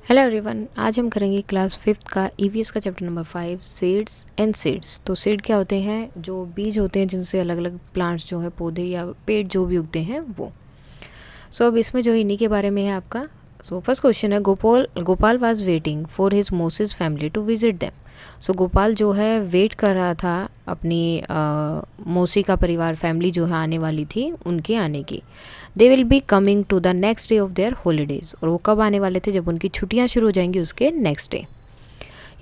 Hello everyone, आज हम करेंगे क्लास 5th का ईवीएस का chapter number 5 seeds and seeds. तो सीड क्या होते हैं? जो बीज होते हैं जिनसे अलग अलग प्लांट्स जो है, पौधे या पेड़ जो भी उगते हैं वो। अब इसमें जो इन्हीं के बारे में है आपका। फर्स्ट क्वेश्चन है, Gopal was waiting for his Moses family to visit them. Gopal जो है वेट कर रहा था अपनी मौसी का परिवार, फैमिली जो है आने वाली थी उनके आने की। They will be coming to the next day of their holidays. और वो कब आने वाले थे? जब उनकी छुट्टियां शुरू हो जाएंगी उसके next day.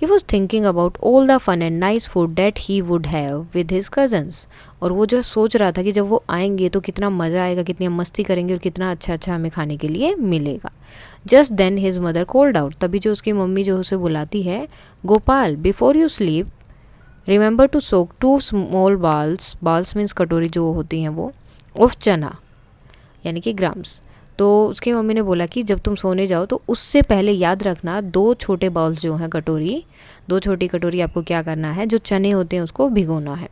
He was thinking about all the fun and nice food that he would have with his cousins. और वो जो सोच रहा था कि जब वो आएंगे तो कितना मज़ा आएगा, कितनी हम मस्ती करेंगे और कितना अच्छा अच्छा हमें खाने के लिए मिलेगा। Just then his mother called out. तभी जो उसकी मम्मी जो उसे बुलाती है, Gopal before you sleep remember to soak 2 small bowls means कटोरी जो होती हैं वो, ऑफ चना यानी कि ग्राम्स। तो उसकी मम्मी ने बोला कि जब तुम सोने जाओ तो उससे पहले याद रखना 2 छोटे बाउल्स जो हैं कटोरी, 2 छोटी कटोरी आपको क्या करना है, जो चने होते हैं उसको भिगोना है।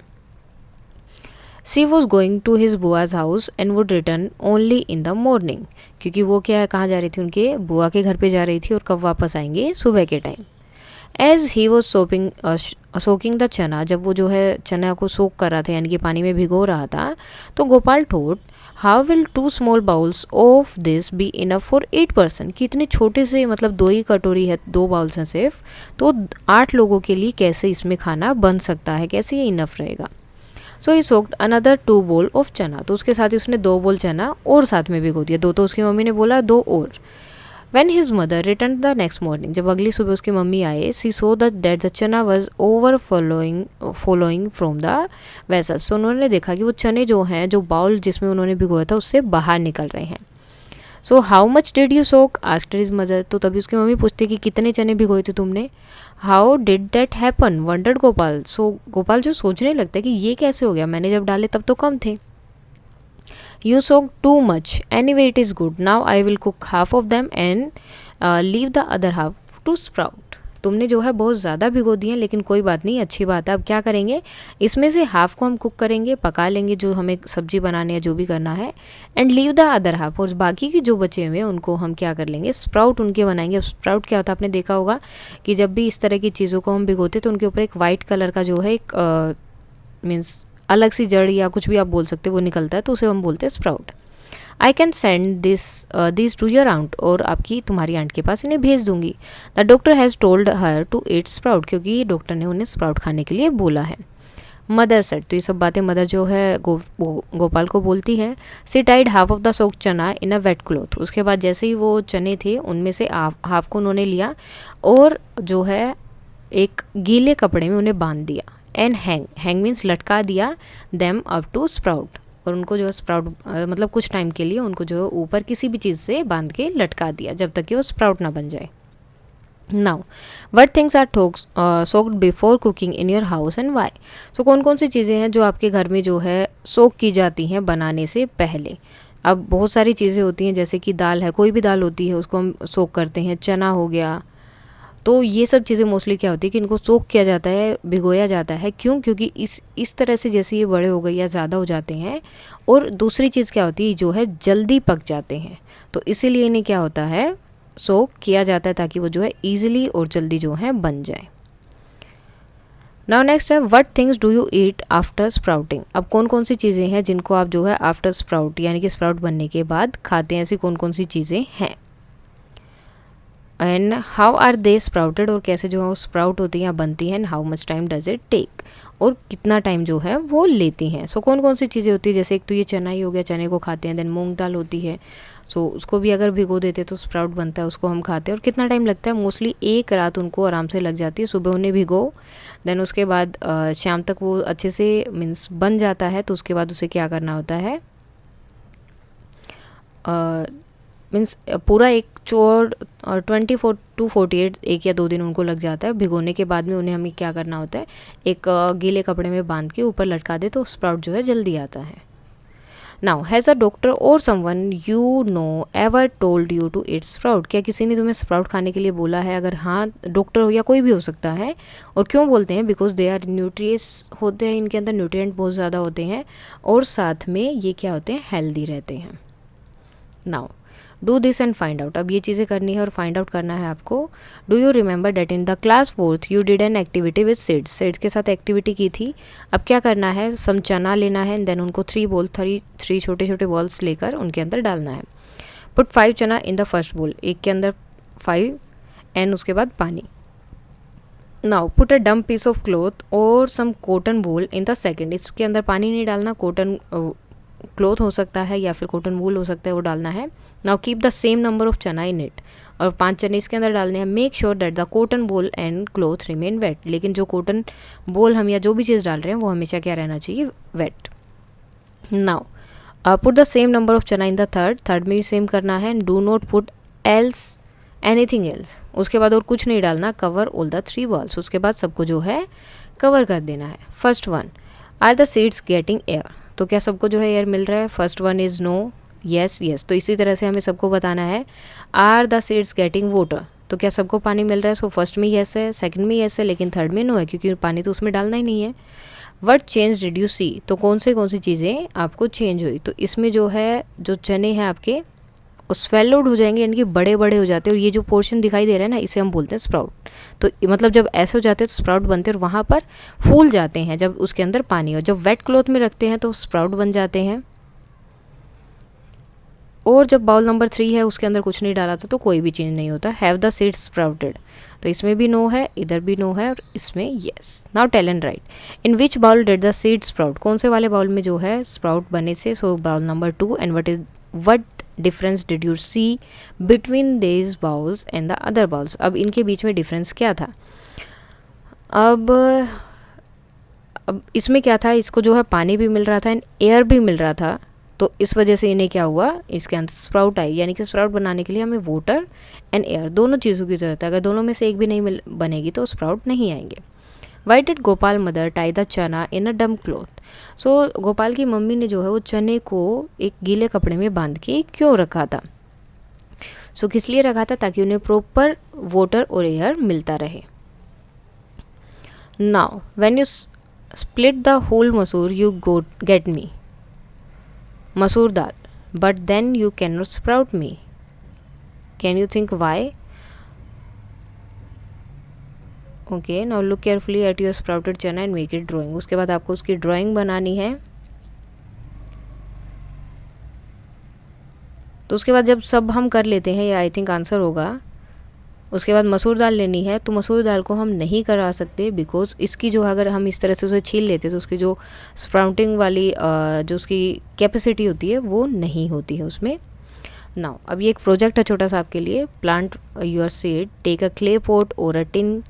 She was going to his बुआज house and would return only in the morning. क्योंकि वो क्या है, कहाँ जा रही थी? उनके बुआ के घर पे जा रही थी और कब वापस आएंगे? सुबह के time. As he was soaking the chana, जब वो जो है चना को सोक कर रहा था यानी कि पानी में भिगो रहा था, तो Gopal thought how will 2 small bowls of this be enough for 8 person. कि इतने छोटे से, मतलब 2 ही कटोरी है, 2 बाउल्स हैं सिर्फ, तो 8 लोगों के लिए कैसे इसमें खाना बन सकता है, कैसे ये इनफ रहेगा। सो ही सोक्ड अनदर 2 बोल ऑफ चना। तो उसके साथ ही उसने 2 बोल चना और साथ में भिगो दिया। 2 तो उसकी मम्मी ने बोला, 2 और। When his mother returned the next morning, जब अगली सुबह उसकी मम्मी आए, she saw that the chana was following from the vessel। सो उन्होंने देखा कि वो चने जो हैं, जो बाउल जिसमें उन्होंने भिगोया था उससे बाहर निकल रहे हैं। So how much did you soak asked his mother. तो तभी उसकी मम्मी पूछती कि कितने चने भिगोए थे तुमने। How did that happen wondered Gopal. Gopal जो सोचने लगता है कि ये कैसे हो गया, मैंने जब डाले तब तो कम थे। You soak too much. Anyway, it is good. Now I will cook half of them and leave the other half to sprout. तुमने जो है बहुत ज़्यादा भिगो दिए, लेकिन कोई बात नहीं, अच्छी बात है। अब क्या करेंगे, इसमें से हाफ को हम कुक करेंगे, पका लेंगे जो हमें सब्जी बनाने या जो भी करना है, and leave the other half. और बाकी की जो बचे हुए हैं उनको हम क्या कर लेंगे, स्प्राउट उनके बनाएंगे। स्प्राउट क्या होता है, आपने देखा होगा कि जब भी इस तरह की चीज़ों को हम भिगोते तो उनके ऊपर एक वाइट कलर का जो है एक मीन्स अलग सी जड़ या कुछ भी आप बोल सकते हो वो निकलता है, तो उसे हम बोलते हैं sprout. I can send this to your aunt. और आपकी तुम्हारी आंट के पास इन्हें भेज दूंगी। The doctor has told her to eat sprout, क्योंकि डॉक्टर ने उन्हें स्प्राउट खाने के लिए बोला है। मदर सेड, तो ये सब बातें मदर जो है गोपाल को बोलती है। She tied half of the soaked chana in a wait cloth. उसके बाद जैसे ही वो चने थे उनमें से हाफ को उन्होंने लिया और जो है एक गीले कपड़े में उन्हें बांध दिया। एंड हैंग मीन्स लटका दिया, देम अप टू स्प्राउट। और उनको जो है स्प्राउट मतलब कुछ टाइम के लिए उनको जो है ऊपर किसी भी चीज़ से बांध के लटका दिया जब तक कि वो स्प्राउट ना बन जाए। Now what things are soaked before cooking in your house and why. So कौन कौन सी चीज़ें हैं जो आपके घर में जो है सोक की जाती हैं बनाने से पहले। अब बहुत सारी चीज़ें होती हैं, जैसे कि दाल है, कोई भी दाल होती है उसको हम सोक करते हैं, चना हो गया। तो ये सब चीज़ें मोस्टली क्या होती है कि इनको सोक किया जाता है, भिगोया जाता है। क्यों? क्योंकि इस तरह से जैसे ये बड़े हो गए या ज़्यादा हो जाते हैं। और दूसरी चीज़ क्या होती है, जो है जल्दी पक जाते हैं, तो इसीलिए इन्हें क्या होता है, सोक किया जाता है ताकि वो जो है ईजिली और जल्दी जो है बन जाए। नाउ नेक्स्ट है, what things do you eat after sprouting. अब कौन कौन सी चीज़ें हैं जिनको आप जो है आफ्टर स्प्राउट यानी कि स्प्राउट बनने के बाद खाते हैं, ऐसी कौन कौन सी चीज़ें हैं। And how are they sprouted, और कैसे जो है वो स्प्राउट होती हैं या बनती हैं। And how much time does it take, और कितना टाइम जो है वो लेती हैं। सो कौन कौन सी चीज़ें होती है, जैसे एक तो ये चना ही हो गया, चने को खाते हैं। देन मूंग दाल होती है, सो उसको भी अगर भिगो देते तो स्प्राउट बनता है, उसको हम खाते हैं। और कितना टाइम लगता है, मोस्टली 1 रात उनको आराम से लग जाती है। सुबह उन्हें भिगो, देन उसके बाद शाम तक वो अच्छे से मीन्स बन जाता है। तो उसके बाद उसे क्या करना होता है, मीन्स पूरा एक 24 to 48 1 या 2 दिन उनको लग जाता है। भिगोने के बाद में उन्हें हमें क्या करना होता है, एक गीले कपड़े में बांध के ऊपर लटका दे तो स्प्राउट जो है जल्दी आता है। Now has a doctor or someone you know ever told you to eat sprout. क्या किसी ने तुम्हें स्प्राउट खाने के लिए बोला है? अगर हाँ, डॉक्टर हो या कोई भी हो सकता है। और क्यों बोलते हैं? बिकॉज दे आर न्यूट्रियस होते हैं, इनके अंदर न्यूट्रिएंट बहुत ज़्यादा होते हैं और साथ में ये क्या होते हैं, हेल्दी रहते हैं। Now do this and find out. अब ये चीज़ें करनी है और फाइंड आउट करना है आपको। Do you remember that in the class 4th you did an activity with seeds. Seeds के साथ एक्टिविटी की थी। अब क्या करना है, सम चना लेना है एंड देन उनको थ्री छोटे छोटे बॉल्स लेकर उनके अंदर डालना है। पुट 5 चना इन द फर्स्ट बोल, एक के अंदर 5 एंड उसके बाद पानी। Now put a damp piece of cloth और some cotton wool in the second. इसके अंदर पानी नहीं डालना, कॉटन क्लॉथ हो सकता है या फिर कॉटन वूल हो सकता है, वो डालना है। Now keep the same number of chana in it, और 5 चने इसके अंदर डालने हैं। Make sure that the cotton bowl and cloth remain wet. लेकिन जो कॉटन बोल हम या जो भी चीज़ डाल रहे हैं वो हमेशा क्या रहना चाहिए, wet. Now put the same number of chana in the third में भी सेम करना है। Do not put else anything else, उसके बाद और कुछ नहीं डालना। कवर ऑल द 3 बॉल्स, उसके बाद सबको जो है कवर कर देना है। First one, are the seeds getting air, तो क्या सबको जो है एयर मिल रहा है। First one is no, yes yes. तो इसी तरह से हमें सबको बताना है। Are the seeds getting water, तो क्या सबको पानी मिल रहा है। सो फर्स्ट में येस है, सेकंड में येस है, लेकिन थर्ड में नो है क्योंकि पानी तो उसमें डालना ही नहीं है। व्हाट चेंज डिड यू सी, तो कौन सी चीज़ें आपको चेंज हुई। तो इसमें जो है जो चने हैं आपके वो स्वेलोड हो जाएंगे, यानी कि बड़े बड़े हो जाते हैं। और ये जो पोर्शन दिखाई दे रहा है ना, इसे हम बोलते हैं स्प्राउट। तो मतलब जब ऐसे हो जाते हैं तो स्प्राउट बनते हैं और वहाँ पर फूल जाते हैं जब उसके अंदर पानी हो। जब वेट क्लॉथ में रखते हैं तो स्प्राउट बन जाते हैं। और जब बाउल नंबर 3 है उसके अंदर कुछ नहीं डाला था तो कोई भी चेंज नहीं होता। हैव द सीड्स स्प्राउटेड, तो इसमें भी नो है, इधर भी नो है और इसमें yes. Now tell and write, in which bowl did the seed sprout, कौन से वाले बाउल में जो है स्प्राउट बने थे। So bowl number 2। And what difference did you see between this bowls and the other bowls, अब इनके बीच में डिफरेंस क्या था। अब इसमें क्या था, इसको जो है पानी भी मिल रहा था एंड एयर भी मिल रहा था। तो इस वजह से इन्हें क्या हुआ, इसके अंदर स्प्राउट आई। यानी कि स्प्राउट बनाने के लिए हमें वाटर एंड एयर दोनों चीज़ों की ज़रूरत है। अगर दोनों में से एक भी नहीं बनेगी तो स्प्राउट नहीं आएंगे। Why did Gopal mother tie the चना इन अ डम्प क्लॉथ, सो गोपाल की मम्मी ने जो है वो चने को एक गीले कपड़े में बांध के क्यों रखा था। सो किस लिए रखा था, ताकि उन्हें प्रॉपर वाटर और एयर मिलता रहे। Now when you split the whole masoor you get me masoor dal, but then you cannot sprout me. Can you think why? Okay, now look carefully at your sprouted chana and make it drawing. उसके बाद आपको उसकी drawing बनानी है। तो उसके बाद जब सब हम कर लेते हैं, ये आई थिंक आंसर होगा। उसके बाद मसूर दाल लेनी है। तो मसूर दाल को हम नहीं करा सकते बिकॉज इसकी जो अगर हम इस तरह से उसे छील लेते तो उसकी जो स्प्राउटिंग वाली जो उसकी कैपेसिटी होती है वो नहीं होती है उसमें। नाउ अब ये एक प्रोजेक्ट है छोटा सा आपके लिए। Plant your seed, take a clay pot और a tin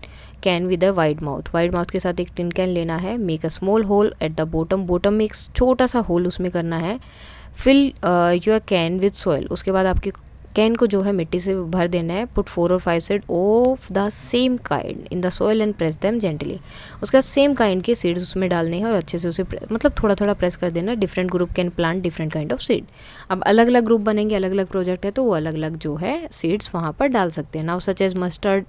can with a wide mouth. Wide mouth के साथ एक टिन कैन लेना है। Make a small hole at the bottom में एक छोटा सा होल उसमें करना है। Fill your can with soil, उसके बाद आपकी कैन को जो है मिट्टी से भर देना है। पुट 4 और 5 seed of the same kind in the soil and press them gently, उसके बाद सेम काइंड के सीड्स उसमें डालने हैं और अच्छे से उसे मतलब थोड़ा थोड़ा प्रेस कर देना। Different group can plant different kind of seed. अब अलग अलग ग्रुप बनेंगे, अलग अलग प्रोजेक्ट है तो वो अलग अलग जो है सीड्स वहाँ पर डाल सकते हैं। Now such as mustard,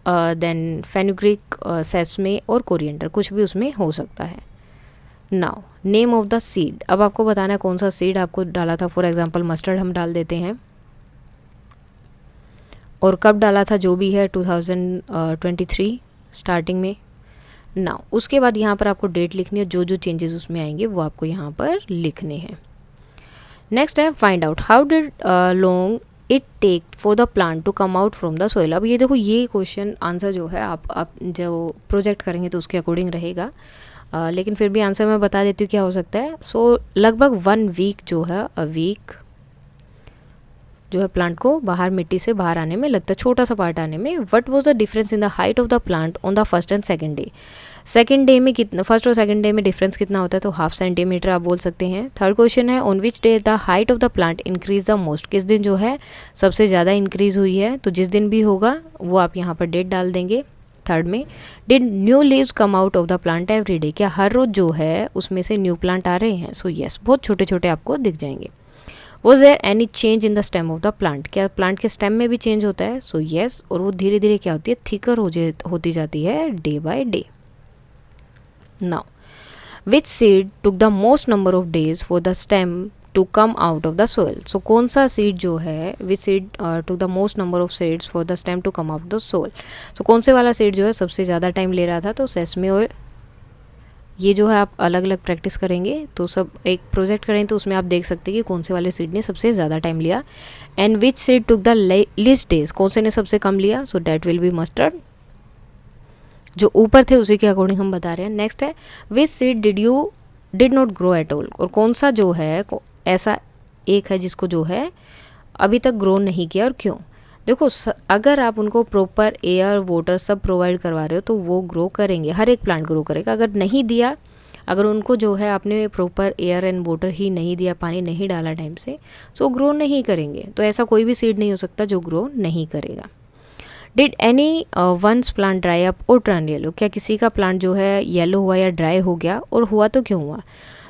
then fenugreek, sesame और कोरिएंडर, कुछ भी उसमें हो सकता है। Now name of the seed, अब आपको बताना है कौन सा सीड आपको डाला था। फॉर एग्जाम्पल मस्टर्ड हम डाल देते हैं और कब डाला था जो भी है 2023 स्टार्टिंग में। नाउ उसके बाद यहाँ पर आपको डेट लिखनी है, जो जो चेंजेस उसमें आएंगे वो आपको यहाँ पर लिखने हैं। नेक्स्ट है find out how did long it take for the plant to come out from the soil. अब ये देखो, ये क्वेश्चन आंसर जो है आप जो प्रोजेक्ट करेंगे तो उसके अकॉर्डिंग रहेगा, लेकिन फिर भी आंसर मैं बता देती हूँ क्या हो सकता है। सो लगभग 1 वीक जो है, अ वीक जो है प्लांट को बाहर मिट्टी से बाहर आने में लगता है, छोटा सा पार्ट आने में। What was the difference in the height of the plant on the first and second day. Second day में कितना, फर्स्ट और सेकंड डे में डिफरेंस कितना होता है, तो 1/2 सेंटीमीटर आप बोल सकते हैं। थर्ड क्वेश्चन है on which day the height of the plant increase the most, किस दिन जो है सबसे ज़्यादा इंक्रीज हुई है। तो जिस दिन भी होगा वो आप यहाँ पर डेट डाल देंगे। थर्ड में did new leaves come out of the plant every day, क्या हर रोज जो है उसमें से न्यू प्लांट आ रहे हैं। सो यस, बहुत छोटे छोटे आपको दिख जाएंगे। Was there any change in the stem of the plant, क्या प्लांट के स्टेम में भी चेंज होता है। सो यस, और वो धीरे धीरे क्या होती है, थिकर होती जाती है day by day. Now which seed took the most number of days for the stem to come out of the soil. So कौन सा सीड जो है which seed to the most number of seeds for the stem to come out the soil. So कौन से वाला seed जो है सबसे ज़्यादा टाइम ले रहा था, तो सेसमे ऑयल। ये जो है आप अलग अलग प्रैक्टिस करेंगे तो सब एक प्रोजेक्ट करें तो उसमें आप देख सकते हैं कि कौन से वाले सीड ने सबसे ज़्यादा टाइम लिया। And which seed took the least days, कौन से ने सबसे कम लिया, so that will be mustard. जो ऊपर थे उसी के अकॉर्डिंग हम बता रहे हैं। नेक्स्ट है which seed did not grow at all, और कौन सा जो है ऐसा एक है जिसको जो है अभी तक ग्रो नहीं किया और क्यों। देखो अगर आप उनको प्रॉपर एयर वाटर सब प्रोवाइड करवा रहे हो तो वो ग्रो करेंगे, हर एक प्लांट ग्रो करेगा। अगर नहीं दिया, अगर उनको जो है आपने प्रॉपर एयर एंड वाटर ही नहीं दिया, पानी नहीं डाला टाइम से, सो ग्रो नहीं करेंगे। तो ऐसा कोई भी सीड नहीं हो सकता जो ग्रो नहीं करेगा। Did any ones plant dry up or turn yellow, क्या किसी का प्लांट जो है येलो हुआ या ड्राई हो गया, और हुआ तो क्यों हुआ।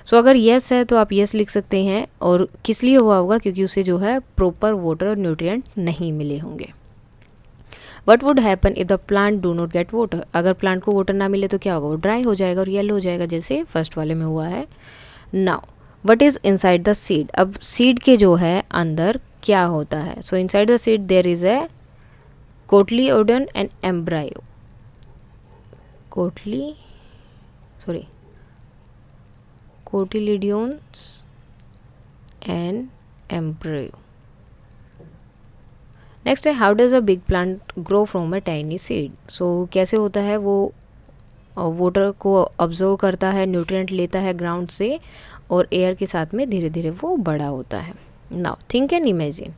सो अगर येस है तो आप येस लिख सकते हैं, और किस लिए हुआ होगा, क्योंकि उसे जो है प्रॉपर वाटर और न्यूट्रिएंट नहीं मिले होंगे। What would happen if the plant do not get water, अगर प्लांट को वाटर ना मिले तो क्या होगा, वो ड्राई हो जाएगा और येलो हो जाएगा, जैसे फर्स्ट वाले में हुआ है। Now what is inside the seed, अब सीड के जो है अंदर क्या होता है। So inside the seed there is a cotyledon and embryo, cotyledons and embryo. Next है how does a big plant grow from a tiny seed. So कैसे होता है, वो वाटर को ऑब्जर्व करता है, न्यूट्रिएंट लेता है ग्राउंड से, और एयर के साथ में धीरे धीरे वो बड़ा होता है। Now think and imagine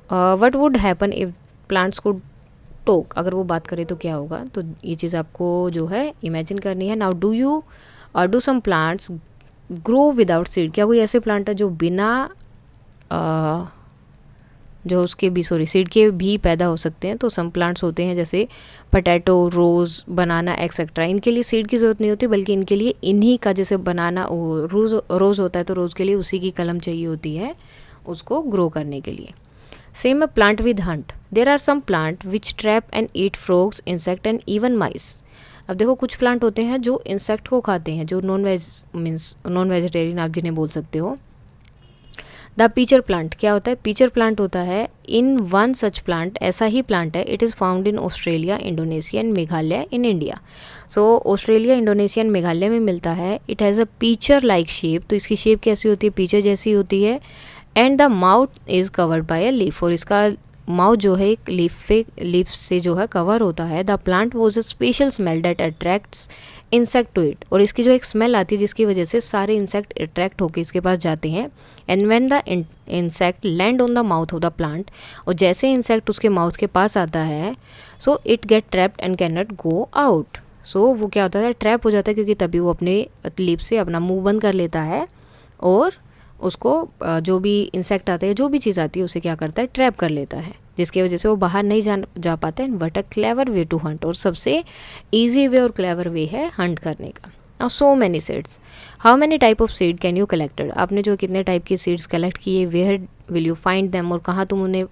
what would happen if plants को टॉक, अगर वो बात करे तो क्या होगा। तो ये चीज़ आपको जो है इमेजिन करनी है। Now do some plants grow without seed, क्या कोई ऐसे प्लांट है जो बिना जो उसके भी सीड के भी पैदा हो सकते हैं। तो सम प्लांट्स होते हैं जैसे पटैटो, रोज़, बनाना एक्सेट्रा, इनके लिए सीड की ज़रूरत नहीं होती, बल्कि इनके लिए इन्हीं का, जैसे बनाना रोज़ होता है तो रोज़ के लिए उसी की कलम चाहिए होती है उसको ग्रो करने के लिए। Same a plant with hunt, there are some plant which trap and eat frogs, insect and even mice. अब देखो कुछ प्लांट होते हैं जो इंसेक्ट को खाते हैं, जो नॉन वेजिटेरियन आप जिन्हें बोल सकते हो। द पीचर प्लांट क्या होता है, पीचर प्लांट होता है इन वन सच प्लांट, ऐसा ही प्लांट है, it is found in Australia, Indonesia and Meghalaya in India. So Australia, Indonesia and Meghalaya में मिलता है। It has a pitcher like shape, तो इसकी शेप कैसी होती है, पीचर जैसी होती है। And the mouth is covered by a leaf, और इसका माउथ जो है एक लीफ से जो है कवर होता है। The plant was a special smell that attracts insect to it, और इसकी जो एक स्मेल आती है जिसकी वजह से सारे इंसेक्ट अट्रैक्ट होकर इसके पास जाते हैं। And when the insect land on the mouth of the plant, और जैसे इंसेक्ट उसके माउथ के पास आता है, so it get trapped and can not go out. So वो क्या होता है, ट्रैप हो जाता है, क्योंकि तभी वो अपने लीफ से अपना मुंह बंद कर लेता है, और उसको जो भी इंसेक्ट आते हैं, जो भी चीज़ आती है, उसे क्या करता है, ट्रैप कर लेता है, जिसकी वजह से वो बाहर नहीं जा पाते हैं। But a clever way to hunt, और सबसे ईजी वे और क्लेवर वे है हंट करने का। और so many seeds, how many type of seed can you collected, आपने जो कितने टाइप की सीड्स कलेक्ट किए, where will you find them, और कहाँ तुम उन्हें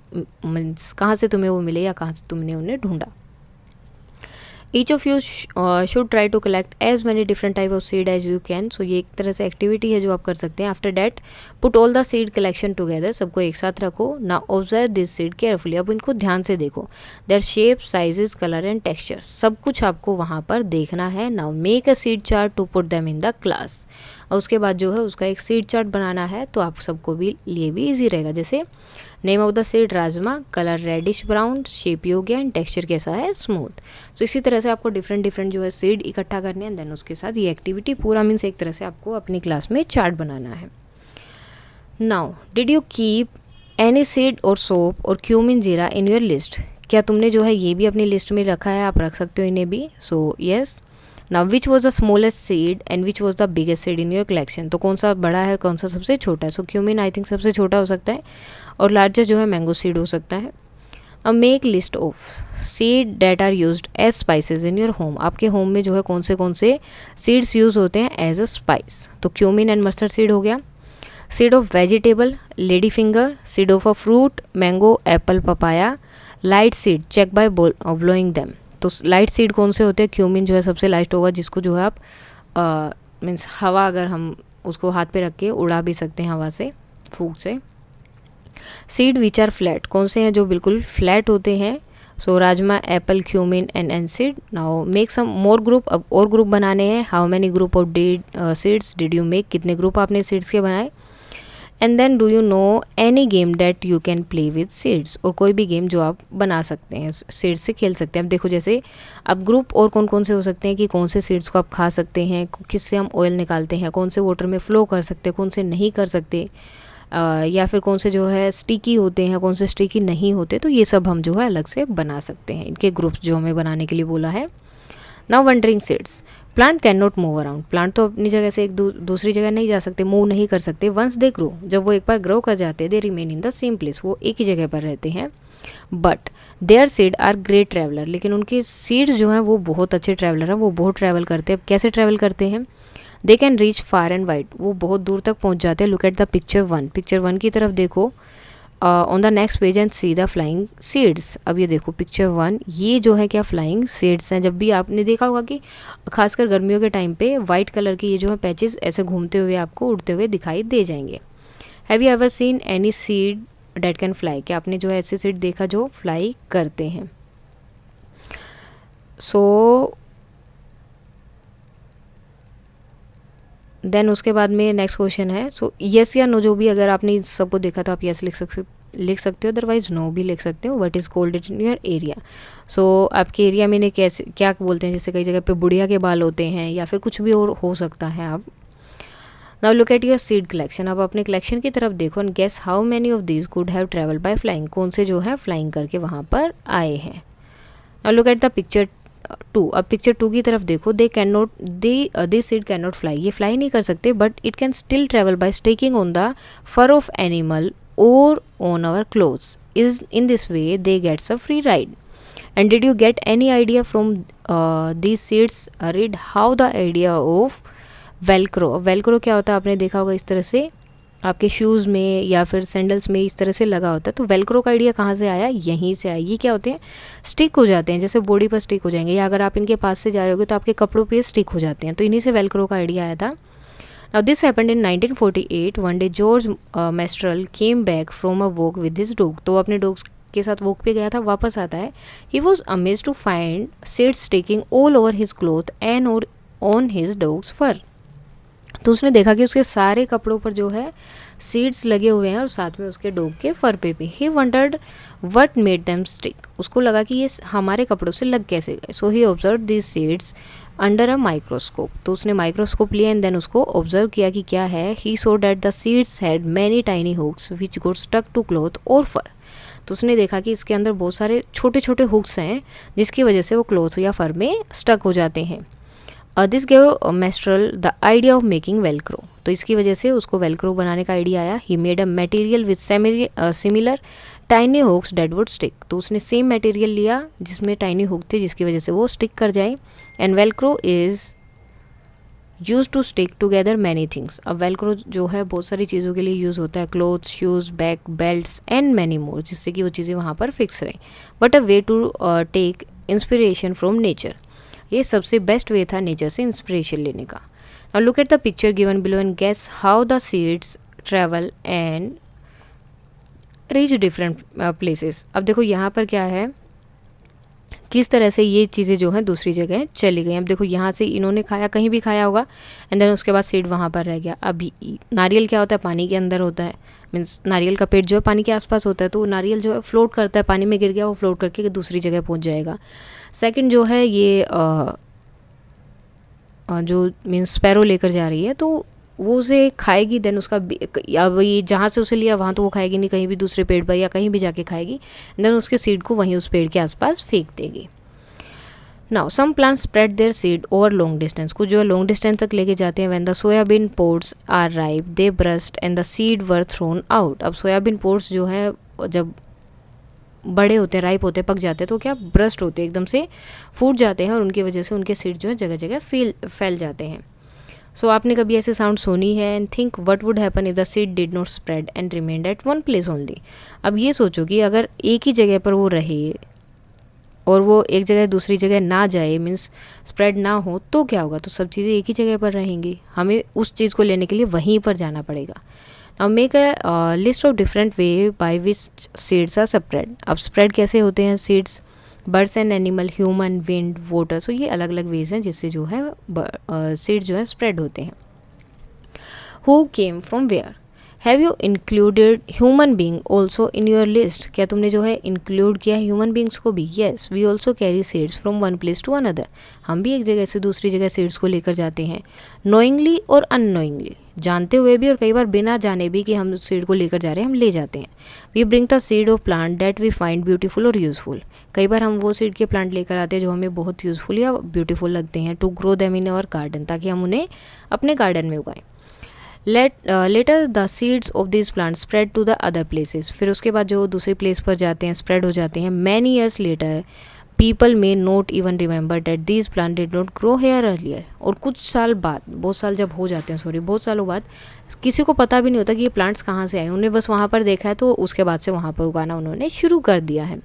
कहाँ से तुम्हें वो मिले या कहाँ से तुमने उन्हें ढूंढा। Each of you should try to collect as many different type of seed as you can. So ये एक तरह से एक्टिविटी है जो आप कर सकते हैं। After that put all the seed collection together, सबको एक साथ रखो। Now observe this seed carefully, अब इनको ध्यान से देखो। Their shape, sizes, colour and texture, सब कुछ आपको वहाँ पर देखना है। Now make a seed chart to put them in the class, और उसके बाद जो है उसका एक सीड चार्ट बनाना है, तो आप सबको भी लिए भी ईजी रहेगा। जैसे name of the seed rajma, colour reddish brown, shape योग्य एंड टेक्सचर कैसा है, स्मूथ। सो इसी तरह से आपको डिफरेंट जो है सीड इकट्ठा करने हैं, देन उसके साथ ये एक्टिविटी पूरा मीन्स एक तरह से आपको अपनी क्लास में चार्ट बनाना है। Now did you keep any seed और सोप और क्यूमिन जीरा इन योर लिस्ट, क्या तुमने जो है ये भी अपनी लिस्ट में रखा है, आप रख सकते हो इन्हें भी। So yes. Now which was the smallest seed and which was the biggest seed in your collection, तो कौन सा बड़ा है, कौन सा सबसे छोटा है। सो क्यूमिन आई थिंक सबसे छोटा हो सकता है, और लार्जेस्ट जो है मैंगो सीड हो सकता है। अब make list of seed that are used as spices in your home, आपके होम में जो है कौन से सीड्स यूज़ होते हैं एज अ स्पाइस। तो क्यूमिन एंड मस्टर्ड सीड हो गया। Seed of vegetable, lady finger, seed of a fruit, mango, apple, papaya. Light seed check by blowing them, तो लाइट सीड कौन से होते हैं, क्यूमिन जो है सबसे लाइट होगा, जिसको जो है आप मीन्स हवा अगर हम उसको हाथ पे रख के उड़ा भी सकते हैं हवा से, फूंक से। सीड विच आर फ्लैट, कौन से हैं जो बिल्कुल फ्लैट होते हैं? So rajma, apple, cumin and aniseed. Now make some more group, अब और ग्रुप बनाने हैं। How many group of seeds did you make, कितने ग्रुप आपने सीड्स के बनाए? And then do you know any game that you can play with seeds, और कोई भी गेम जो आप बना सकते हैं, सीड्स से खेल सकते हैं। अब देखो जैसे अब ग्रुप और कौन कौन से हो सकते हैं कि कौन से सीड्स को आप खा सकते हैं, किससे हम ऑयल निकालते हैं, कौन से वाटर में फ्लो कर सकते हैं, कौन से नहीं कर सकते, या फिर कौन से जो है स्टिकी होते हैं, कौन से स्टिकी नहीं होते, तो ये सब हम जो है अलग से बना सकते हैं, इनके ग्रुप्स जो हमें बनाने के लिए बोला है। Now wondering seeds, plant can not move around, plant तो अपनी जगह से एक दूसरी जगह नहीं जा सकते, मूव नहीं कर सकते। वंस दे ग्रो, जब वो एक बार ग्रो कर जाते हैं, they remain in the same place, वो एक ही जगह पर रहते हैं। But their seed are great traveller, लेकिन उनके सीड्स जो हैं वो बहुत अच्छे ट्रैवलर हैं, वो बहुत ट्रैवल करते हैं। अब कैसे ट्रैवल करते हैं? They can reach far and wide, वो बहुत दूर तक पहुंच जाते हैं। Look at the picture 1, picture 1 की तरफ देखो on the next page and see the flying seeds. अब ये देखो पिक्चर 1, ये जो है क्या फ्लाइंग सीड्स हैं। जब भी आपने देखा होगा कि खासकर गर्मियों के टाइम पे वाइट कलर के ये जो है पैचेस ऐसे घूमते हुए आपको उड़ते हुए दिखाई दे जाएंगे। Have you ever seen any seed that can fly, क्या आपने जो है ऐसे सीड देखा जो फ्लाई करते हैं? सो देन उसके बाद में नेक्स्ट क्वेश्चन है, सो यस या नो, जो भी अगर आपने इस सबको देखा तो आप यस लिख सकते हो, अदरवाइज नो भी लिख सकते हो। What is called in your area, so आपके एरिया में इन्हें कैसे क्या बोलते हैं? जैसे कई जगह पे बुढ़िया के बाल होते हैं या फिर कुछ भी और हो सकता है। आप now look at your seed collection, अब अपने कलेक्शन की तरफ देखो and guess how many of these could have travel by flying, कौन से जो है फ्लाइंग करके वहाँ पर आए हैं। Now look at the picture 2, अब पिक्चर 2 की तरफ देखो। They can not, they seed can not fly, ये फ्लाई नहीं कर सकते, but it can still travel by sticking on the fur of animal और on our clothes, is in this way they gets a free ride. And did you get any idea from these seeds? Read how the idea of Velcro, Velcro क्या होता है आपने देखा होगा, इस तरह से आपके शूज़ में या फिर सैंडल्स में इस तरह से लगा होता है। तो वेलक्रो का आइडिया कहाँ से आया? यहीं से आया। ये क्या होते हैं? स्टिक हो जाते हैं, जैसे बॉडी पर स्टिक हो जाएंगे, या अगर आप इनके पास से जा रहे होगे तो आपके कपड़ों पे स्टिक हो जाते हैं, तो इन्हीं से वेलक्रो का आइडिया आया था। Now this happened in 1948, one day George menstrual came back from a walk with his dog, तो अपने डॉग्स के साथ वॉक पे गया था, वापस आता है। He was amazed to find seeds sticking all over his cloth and और ऑन हिज डॉग्स फर, तो उसने देखा कि उसके सारे कपड़ों पर जो है सीड्स लगे हुए हैं और साथ में उसके डॉग के फर पे भी। He wondered what made them stick, उसको लगा कि ये हमारे कपड़ों से लग कैसे गए। So he observe this seeds under a microscope, तो उसने माइक्रोस्कोप लिया एंड देन उसको ऑब्जर्व किया कि क्या है। He saw that the seeds had many tiny hooks which got stuck to cloth और फर, तो उसने देखा कि इसके अंदर बहुत सारे छोटे छोटे हुक्स हैं जिसकी वजह से वो क्लॉथ या फर में स्टक हो जाते हैं। This gave menstrual the idea of making Velcro, तो इसकी वजह से उसको वेलक्रो बनाने का आइडिया आया। He made a material with similar tiny hooks that would stick, तो उसने सेम मटेरियल लिया जिसमें टाइनी हुक थे जिसकी वजह से वो स्टिक कर जाए। And Velcro is use to stick together many things, अब वेलक्रो जो है बहुत सारी चीज़ों के लिए यूज़ होता है, cloth, shoes, bag, belts and many more, जिससे कि वो चीज़ें वहाँ पर फिक्स रहें। But a way to take inspiration from nature, ये सबसे बेस्ट वे था नेचर से इंस्पिरेशन लेने का। Now look at the picture given below and guess how the seeds travel and reach different places. अब देखो यहाँ पर क्या है, किस तरह से ये चीज़ें जो हैं दूसरी जगह चली गई। अब देखो यहाँ से इन्होंने खाया, कहीं भी खाया होगा एंड देन उसके बाद सीड वहाँ पर रह गया। अभी नारियल क्या होता है, पानी के अंदर होता है, मीन्स नारियल का पेड़ जो है पानी के आसपास होता है, तो नारियल जो है फ्लोट करता है, पानी में गिर गया वो फ्लोट करके दूसरी जगह पहुँच जाएगा। सेकंड जो है ये जो मीन्स स्पैरो लेकर जा रही है तो वो उसे खाएगी, देन उसका अब ये जहाँ से उसे लिया वहाँ तो वो खाएगी नहीं, कहीं भी दूसरे पेड़ पर या कहीं भी जाके खाएगी, देन उसके सीड को वहीं उस पेड़ के आसपास फेंक देगी। Now some plants spread their seed over long distance, कुछ जो है लॉन्ग डिस्टेंस तक लेके जाते हैं। When the soybean pods are ripe they burst and the seed were thrown out, अब सोयाबीन पोड्स जो है जब बड़े होते हैं, राइप होते हैं, पक जाते हैं, तो क्या ब्रस्ट होते हैं, एकदम से फूट जाते हैं और उनकी वजह से उनके सीड जो है जगह जगह फैल जाते हैं। सो आपने कभी ऐसे साउंड सुनी है? And think what would happen if the seed did not spread and remained at one place only, अब ये सोचो कि अगर एक ही जगह पर वो रहे और वो एक जगह दूसरी जगह ना जाए, मीन्स स्प्रेड ना हो, तो क्या होगा, तो सब चीज़ें एक ही जगह पर रहेंगी, हमें उस चीज़ को लेने के लिए वहीं पर जाना पड़ेगा। अब make a list of different way by which seeds are spread. अब स्प्रेड कैसे होते हैं seeds, birds and animal, human, wind, water, so ये अलग अलग वेज हैं जिससे जो है सीड्स जो है स्प्रेड होते हैं। Who came from where, have you included human being also in your list, क्या तुमने जो है इंक्लूड किया ह्यूमन बींग्स को भी। Yes, we also carry seeds from one place to another, हम भी एक जगह से दूसरी जगह सीड्स को लेकर जाते हैं। नोइंगली और अननोइंगली, जानते हुए भी और कई बार बिना जाने भी कि हम उस सीड को लेकर जा रहे हैं, हम ले जाते हैं। We bring the seed of plant that we find beautiful or useful, कई बार हम वो सीड के प्लांट लेकर आते हैं जो हमें बहुत यूजफुल या ब्यूटीफुल लगते हैं, to grow them in our garden, ताकि हम उन्हें अपने गार्डन में उगाएं। Later the seeds of this plant spread to the other places, फिर उसके बाद जो दूसरे प्लेस पर जाते हैं, स्प्रेड हो जाते हैं। Many years later people may not even remember that this plant did not grow here earlier, और कुछ साल बाद, बहुत साल जब हो जाते हैं, बहुत सालों बाद किसी को पता भी नहीं होता कि ये प्लांट्स कहाँ से आए, उन्हें बस वहाँ पर देखा है तो उसके बाद से वहाँ पर उगाना उन्होंने शुरू कर दिया है।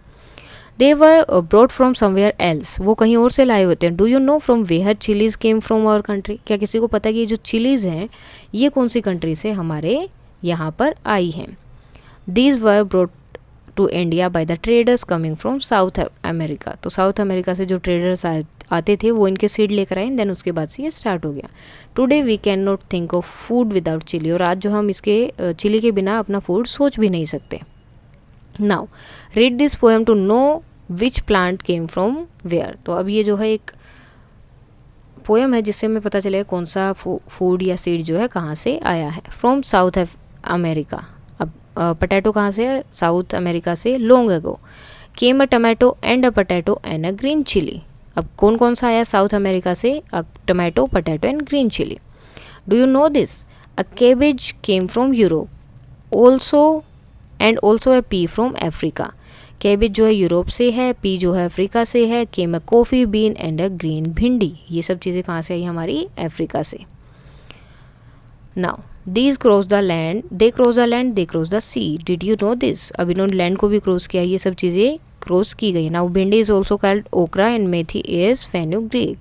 They were brought from somewhere else, वो कहीं और से लाए होते हैं। Do you know from where chillies came from our country, क्या किसी को पता है कि ये जो चिलीज़ हैं ये कौन सी कंट्री से हमारे यहाँ पर आई हैं। These were brought to India by the traders coming from South America, तो साउथ अमेरिका से जो ट्रेडर्स आते थे वो इनके सीड लेकर आए, देन उसके बाद से ये स्टार्ट हो गया। Today we can not think of food without chilli, और आज जो हम इसके चिली के बिना अपना फूड सोच भी नहीं सकते। Now read this poem to know which plant came from where, तो अब ये जो है एक पोएम है जिससे हमें पता चलेगा कौन सा फूड या सीड जो है कहाँ से आया है। फ्रॉम साउथ अमेरिका, अब पटैटो कहाँ से है, साउथ अमेरिका से। Long ago came a tomato and a potato and a green chilli, अब कौन कौन सा आया साउथ अमेरिका से, tomato, potato and green chilli. Do you know this, a cabbage came from Europe also and also a pea from Africa, cabbage जो है Europe से है, पी जो है अफ्रीका से है। Came a coffee bean and a green bhindi, ये सब चीज़ें कहाँ से आई हमारी, अफ्रीका से। Now these cross the land, they cross the land, they cross the sea, did you know this, अब इन्होंने लैंड को भी क्रॉस किया, ये सब चीज़ें क्रॉस की गई। Now bhindi is also called okra and methi is fenugreek.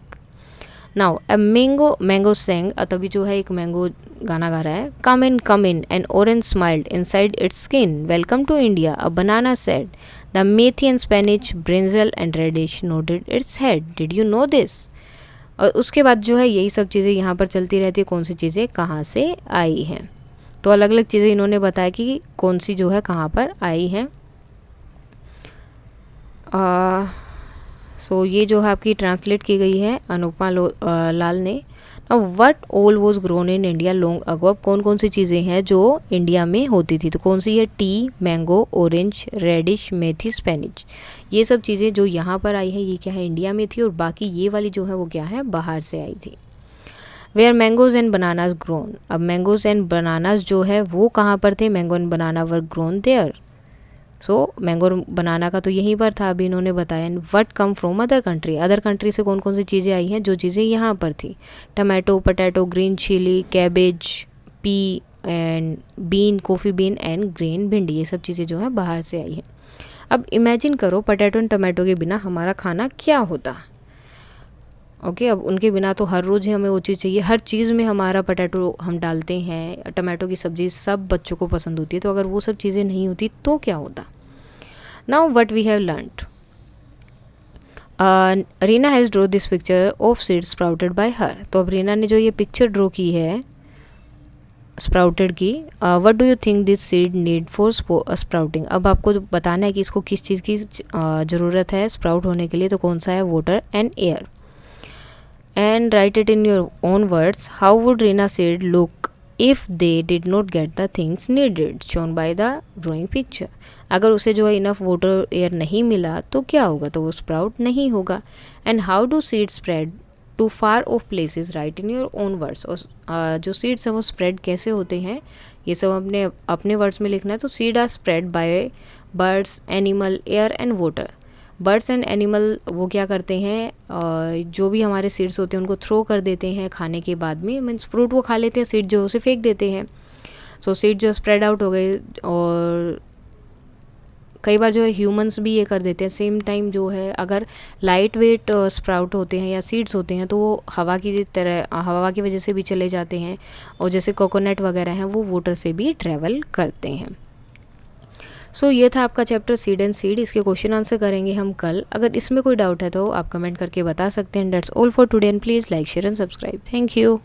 Now a mango song, तभी जो है एक मैंगो गाना गा रहा है। Come in an orange smiled inside its skin, welcome to India. A banana said the methi and spinach, brinjal and radish nodded its head, did you know this. और उसके बाद जो है यही सब चीज़ें यहाँ पर चलती रहती है, कौन सी चीज़ें कहाँ से आई हैं, तो अलग अलग चीज़ें इन्होंने बताया कि कौन सी जो है कहाँ पर आई हैं। सो ये जो है आपकी ट्रांसलेट की गई है अनुपमा लाल ने। What all was grown in India long ago, अब कौन कौन सी चीज़ें हैं जो इंडिया में होती थी, तो कौन सी है, टी, मैंगो, ऑरेंज, रेडिश, मेथी, स्पेनिश, ये सब चीज़ें जो यहाँ पर आई हैं ये क्या है, इंडिया में थी, और बाकी ये वाली जो है वो क्या है, बाहर से आई थी। Where mangoes and bananas grown, अब मैंगोज एंड बनानाज जो है वो कहाँ पर थे, mango and banana were grown there, so mango और बनाना का तो यहीं पर था, अभी इन्होंने बताया। What come from other country, other country से कौन कौन सी चीज़ें आई हैं, जो चीज़ें यहाँ पर थी, tomato, potato, green chilli, cabbage, pea and bean, coffee bean and green bhindi, ये सब चीज़ें जो है बाहर से आई हैं। अब इमेजिन करो पटैटो एंड टमाटो के बिना हमारा खाना क्या होता। ओके अब उनके बिना तो हर रोज़ ही हमें वो चीज़ चाहिए, हर चीज़ में हमारा पटैटो हम डालते हैं, टमाटो की सब्ज़ी सब बच्चों को पसंद होती है, तो अगर वो सब चीज़ें नहीं होती तो क्या होता। Now what we have learned, Reena has draw this picture of seed sprouted by her, तो अब रीना ने जो ये पिक्चर ड्रॉ की है स्प्राउटेड की, what do you think this seed need for sprouting, अब आपको जो बताना है कि इसको किस चीज़ की ज़रूरत है स्प्राउट होने के लिए, तो कौन सा है, water and air. And write it in your own words. How would Reena seed look if they did not get the things needed shown by the drawing picture? अगर उसे जो है इनफ वाटर एयर नहीं मिला तो क्या होगा, तो वो स्प्राउट नहीं होगा। And how do seeds spread to far off places? Write in your own words. और जो सीड्स हैं वो स्प्रेड कैसे होते हैं ये सब अपने वर्ड्स में लिखना है। तो seed are spread by birds, animal, air and water. Birds and animal वो क्या करते हैं, जो भी हमारे सीड्स होते हैं उनको थ्रो कर देते हैं खाने के बाद में, मीन्स फ्रूट वो खा लेते हैं, सीड जो उसे फेंक देते हैं। सो सीड जो स्प्रेड आउट हो गए और कई बार जो है ह्यूमंस भी ये कर देते हैं। सेम टाइम जो है अगर लाइट वेट स्प्राउट होते हैं या सीड्स होते हैं तो वो हवा की तरह हवा की वजह से भी चले जाते हैं, और जैसे कोकोनट वगैरह हैं वो वाटर से भी ट्रैवल करते हैं। सो ये था आपका चैप्टर सीड एंड सीड। इसके क्वेश्चन आंसर करेंगे हम कल। अगर इसमें कोई डाउट है तो आप कमेंट करके बता सकते हैं। That's all for today and please like share and subscribe. Thank you.